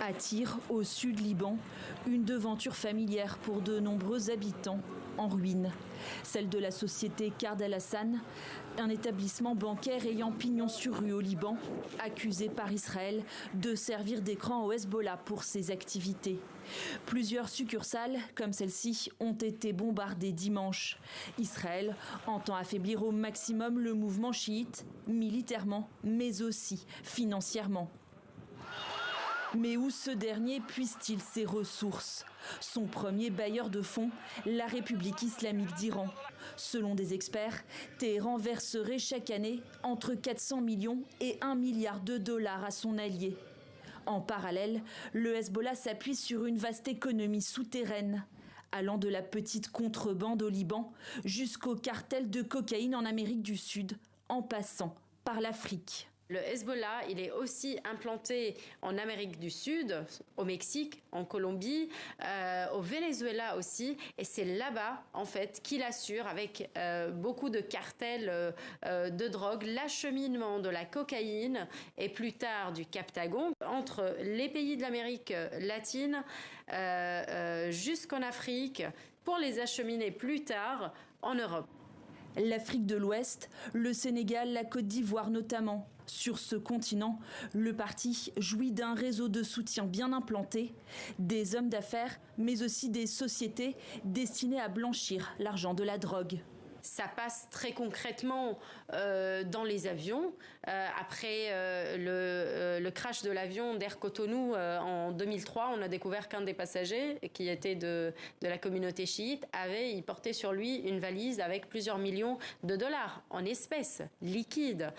À Tyr, au sud Liban, une devanture familière pour de nombreux habitants en ruine. Celle de la société Card El Hassan, un établissement bancaire ayant pignon sur rue au Liban, accusé par Israël de servir d'écran au Hezbollah pour ses activités. Plusieurs succursales, comme celle-ci, ont été bombardées dimanche. Israël entend affaiblir au maximum le mouvement chiite, militairement, mais aussi financièrement. Mais où ce dernier puise-t-il ses ressources? Son premier bailleur de fonds, la République islamique d'Iran. Selon des experts, Téhéran verserait chaque année entre 400 millions et 1 milliard de dollars à son allié. En parallèle, le Hezbollah s'appuie sur une vaste économie souterraine, allant de la petite contrebande au Liban jusqu'au cartel de cocaïne en Amérique du Sud, en passant par l'Afrique. Le Hezbollah, il est aussi implanté en Amérique du Sud, au Mexique, en Colombie, au Venezuela aussi. Et c'est là-bas, en fait, qu'il assure, avec beaucoup de cartels de drogue, l'acheminement de la cocaïne et plus tard du Captagon entre les pays de l'Amérique latine jusqu'en Afrique pour les acheminer plus tard en Europe. L'Afrique de l'Ouest, le Sénégal, la Côte d'Ivoire notamment. Sur ce continent, le parti jouit d'un réseau de soutien bien implanté, des hommes d'affaires, mais aussi des sociétés destinées à blanchir l'argent de la drogue. Ça passe très concrètement dans les avions. Après le crash de l'avion d'Air Cotonou en 2003, on a découvert qu'un des passagers, qui était de la communauté chiite, il portait sur lui une valise avec plusieurs millions de dollars en espèces liquides.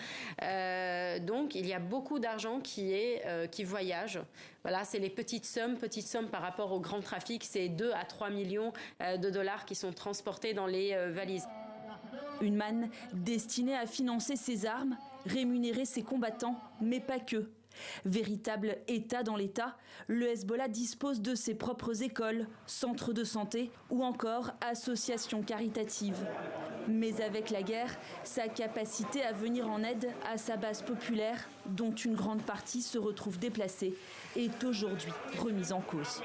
Donc il y a beaucoup d'argent qui voyage. Voilà, c'est les petites sommes par rapport au grand trafic. C'est 2 à 3 millions de dollars qui sont transportés dans les valises. Une manne destinée à financer ses armes, rémunérer ses combattants, mais pas que. Véritable État dans l'État, le Hezbollah dispose de ses propres écoles, centres de santé ou encore associations caritatives. Mais avec la guerre, sa capacité à venir en aide à sa base populaire, dont une grande partie se retrouve déplacée, est aujourd'hui remise en cause.